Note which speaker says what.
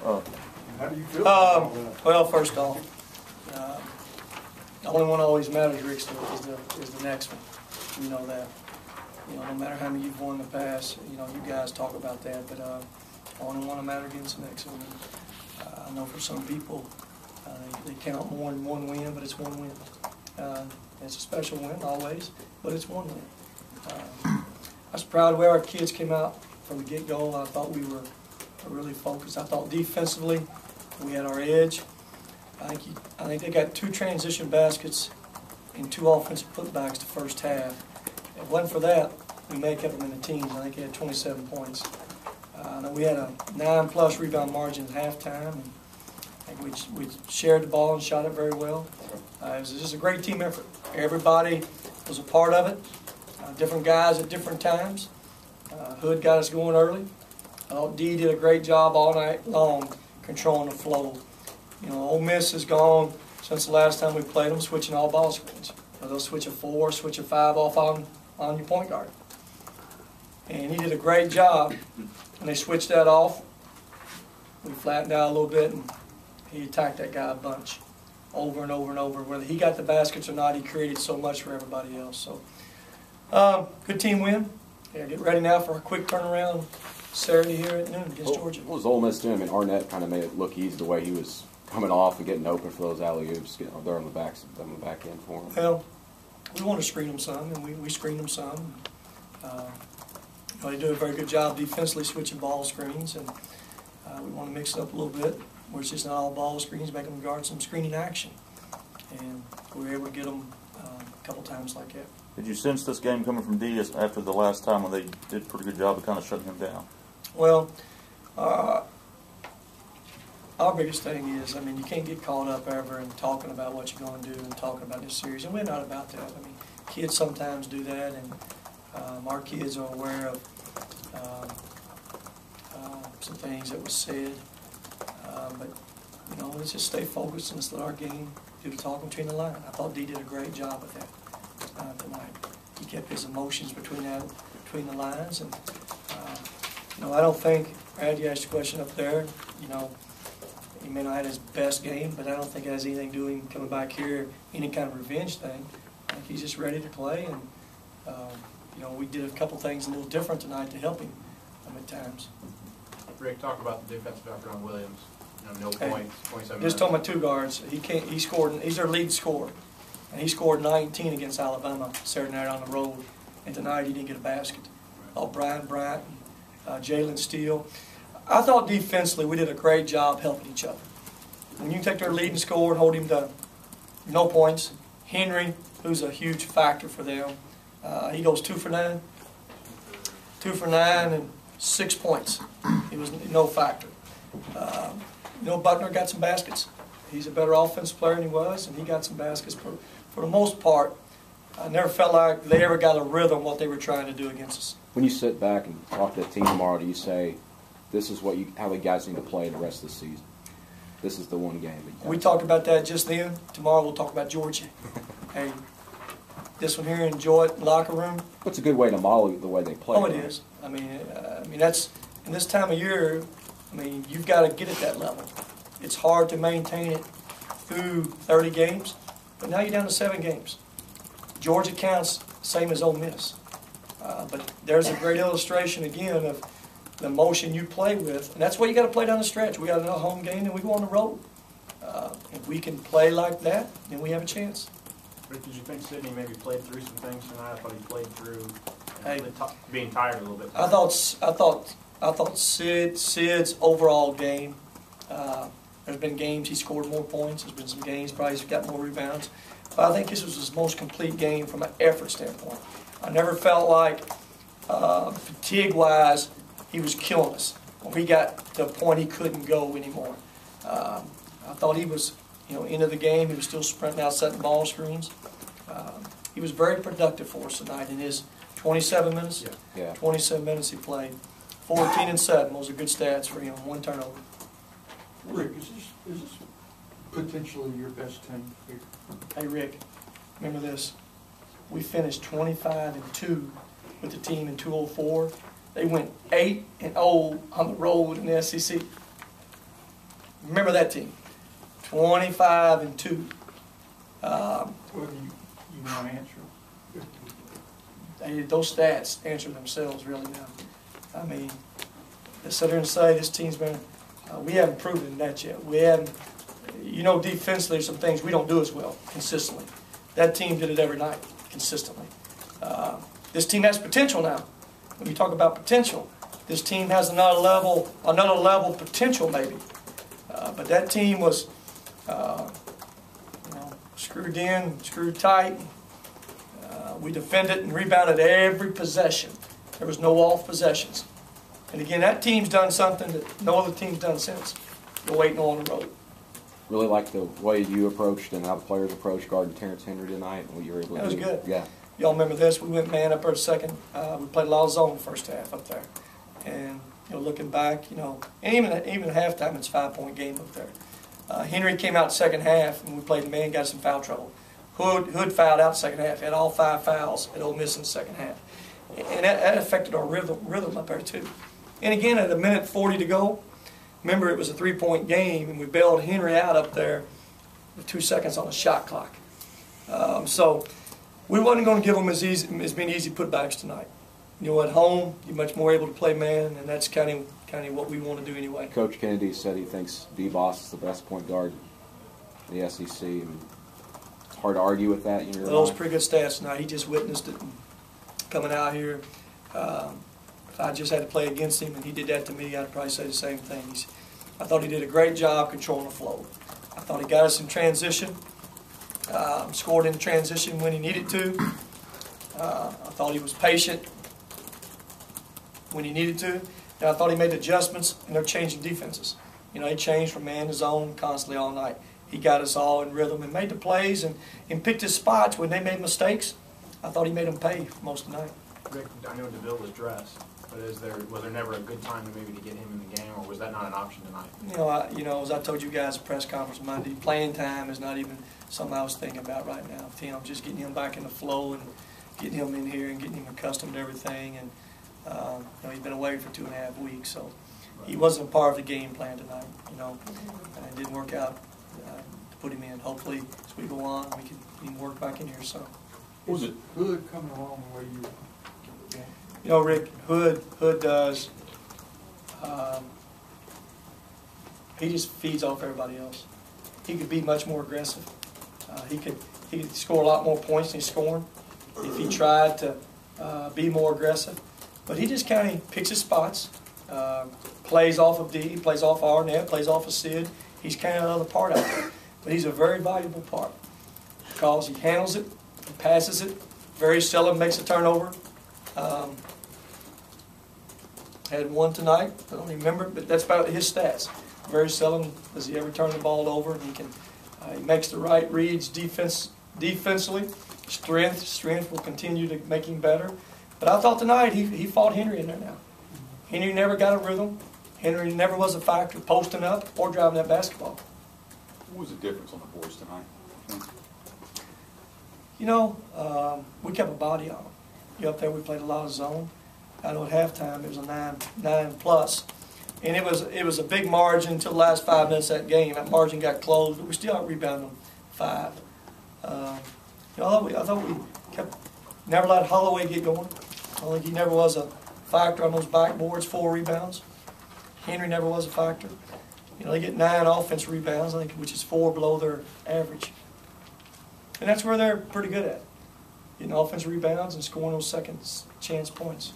Speaker 1: How do you feel about that?
Speaker 2: Well, first off, the only one always matters, Rick, is the next one. You know that. You know, no matter how many you've won in the past, you know, you guys talk about that, but the only one that matters against the next one. I know for some people, they count more than one win, but it's one win. It's a special win always, but it's one win. I was proud of where our kids came out from the get-go. I thought we were really focused. I thought defensively we had our edge. I think they got 2 transition baskets and 2 offensive putbacks the first half. If it wasn't for that, we may have kept them in the teens. I think they had 27 points. I know we had a 9+ rebound margin at halftime. And I think we shared the ball and shot it very well. It was just a great team effort. Everybody was a part of it. Different guys at different times. Hood got us going early. D did a great job all night long controlling the flow. You know, Ole Miss has gone since the last time we played them, switching all ball screens. They'll switch a 4, switch a 5 off on your point guard. And he did a great job. When they switched that off, we flattened out a little bit, and he attacked that guy a bunch, over and over and over. Whether he got the baskets or not, he created so much for everybody else. So, good team win. Yeah, get ready now for a quick turnaround Saturday here at noon against Georgia.
Speaker 3: What was Ole Miss doing? I mean, Arnett kind of made it look easy the way he was coming off and getting open for those alley-oops, getting there on the back end for him.
Speaker 2: Well, we want to screen them some, and we screen them some. You know, they do a very good job defensively switching ball screens, and we want to mix it up a little bit, where it's just not all ball screens, make them guard some screening action. And we were able to get them a couple times like that.
Speaker 4: Did you sense this game coming from D after the last time when they did a pretty good job of kind of shutting him down?
Speaker 2: Well, our biggest thing is, I mean, you can't get caught up ever in talking about what you're going to do and talking about this series, and we're not about that. I mean, kids sometimes do that, and our kids are aware of some things that was said, but you know, let's just stay focused and let's let our game do the talking between the lines. I thought D did a great job with that tonight. He kept his emotions between the lines, and you know, I don't think, Brad, you asked a question up there, you know, he may not have had his best game, but I don't think it has anything to do with him coming back here, any kind of revenge thing. I think he's just ready to play, and you know, we did a couple things a little different tonight to help him at times.
Speaker 5: Rick, talk about the defensive effort on Williams. You know, no points, 27
Speaker 2: Just talking about 2 guards. He scored. He's their lead scorer, and he scored 19 against Alabama Saturday night on the road. And tonight he didn't get a basket. Brian Bryant, Jalen Steele. I thought defensively we did a great job helping each other. When you take their leading scorer and hold him to no points, Henry, who's a huge factor for them, he goes 2 for 9. 2 for 9 and 6 points. He was no factor. You know, Buckner got some baskets. He's a better offensive player than he was, and he got some baskets. For the most part, I never felt like they ever got a rhythm what they were trying to do against us.
Speaker 3: When you sit back and talk to the team tomorrow, do you say, this is how the guys need to play the rest of the season? This is the one game.
Speaker 2: We talked about that just then. Tomorrow we'll talk about Georgia. Hey, this one here, enjoy it in the locker room.
Speaker 3: What's a good way to model the way they play?
Speaker 2: Oh, it is. I mean, that's in this time of year. I mean, you've got to get at that level. It's hard to maintain it through 30 games, but now you're down to 7 games. Georgia counts same as Ole Miss, but there's a great illustration again of the motion you play with, and that's what you got to play down the stretch. We got another home game, and we go on the road. If we can play like that, then we have a chance.
Speaker 5: Rick, did you think Sidney maybe played through some things tonight? I thought he played through
Speaker 2: Hey,
Speaker 5: being tired a little bit.
Speaker 2: I thought Sid's overall game. There's been games he scored more points. There's been some games probably he's got more rebounds. But I think this was his most complete game from an effort standpoint. I never felt like fatigue-wise he was killing us. When he got to a point he couldn't go anymore. I thought he was, you know, into the game. He was still sprinting out, setting ball screens. He was very productive for us tonight in his 27 minutes.
Speaker 3: Yeah.
Speaker 2: 27 minutes he played. 14 and 7. Those are good stats for him. 1 turnover.
Speaker 1: Rick, is this potentially your best team here?
Speaker 2: Hey Rick, remember this. We finished 25-2 with the team in 204. They went 8-0 on the road in the SEC. Remember that team, 25-2.
Speaker 1: Well, you want to answer?
Speaker 2: Those stats answer themselves really now. I mean, to sit there and say this team's been, we haven't proven that yet. We haven't, defensively there's some things we don't do as well consistently. That team did it every night consistently. This team has potential now. When you talk about potential, this team has another level potential maybe. But that team was, screwed in, screwed tight. We defended and rebounded every possession. There was no off possessions. And again, that team's done something that no other team's done since. We're waiting on the road.
Speaker 3: Really like the way you approached and how the players approached guarding Terrence Henry tonight. And what you were able to
Speaker 2: That was
Speaker 3: do.
Speaker 2: good.
Speaker 3: Yeah.
Speaker 2: Y'all remember this? We went man up there second. We played a lot of zone first half up there. And looking back, and even at halftime, it's a 5-point game up there. Henry came out second half, and we played the man, got us in foul trouble. Hood fouled out second half. Had all 5 fouls at Ole Miss in the second half. And that affected our rhythm up there, too. And again, at 1:40 to go, remember it was a 3-point game, and we bailed Henry out up there with 2 seconds on the shot clock. So we wasn't going to give them as many easy putbacks tonight. At home, you're much more able to play man, and that's kind of what we want to do anyway.
Speaker 3: Coach Kennedy said he thinks D-Boss is the best point guard in the SEC. And it's hard to argue with that.
Speaker 2: Those pretty good stats tonight. He just witnessed it coming out here. If I just had to play against him and he did that to me, I'd probably say the same thing. I thought he did a great job controlling the flow. I thought he got us in transition, scored in transition when he needed to. I thought he was patient when he needed to. And I thought he made adjustments, and they're changing defenses. He changed from man to zone constantly all night. He got us all in rhythm and made the plays and picked his spots when they made mistakes. I thought he made them pay for most of the night.
Speaker 5: Rick, I know DeVille was dressed, but was there never a good time maybe to get him in the game, or was that not an option tonight?
Speaker 2: As I told you guys at the press conference Monday, playing time is not even something I was thinking about right now. Just getting him back in the flow and getting him in here and getting him accustomed to everything. And he's been away for 2.5 weeks, so he wasn't a part of the game plan tonight. And it didn't work out to put him in. Hopefully, as we go on, we can work back in here. So,
Speaker 1: Was it Hood coming along the way you?
Speaker 2: Rick, Hood does. He just feeds off everybody else. He could be much more aggressive. He could score a lot more points than he's scoring if he tried to be more aggressive. But he just kind of picks his spots, plays off of D, plays off Arnett, plays off of Sid. He's kind of another part out there. But he's a very valuable part because he handles it, he passes it, very seldom makes a turnover. Had one tonight, I don't remember, but that's about his stats. Very seldom does he ever turn the ball over. He makes the right reads defensively. Strength will continue to make him better. But I thought tonight he fought Henry in there now. Henry never got a rhythm. Henry never was a factor posting up or driving that basketball.
Speaker 6: What was the difference on the boards tonight?
Speaker 2: We kept a body on them. Up there we played a lot of zone. I know at halftime it was a 9+. And it was a big margin until the last 5 minutes of that game. That margin got closed, but we still rebounded them 5. I thought we kept never let Holloway get going. I think he never was a factor on those backboards, 4 rebounds. Henry never was a factor. They get 9 offensive rebounds, I think, which is 4 below their average. And that's where they're pretty good at, getting offensive rebounds and scoring those second chance points.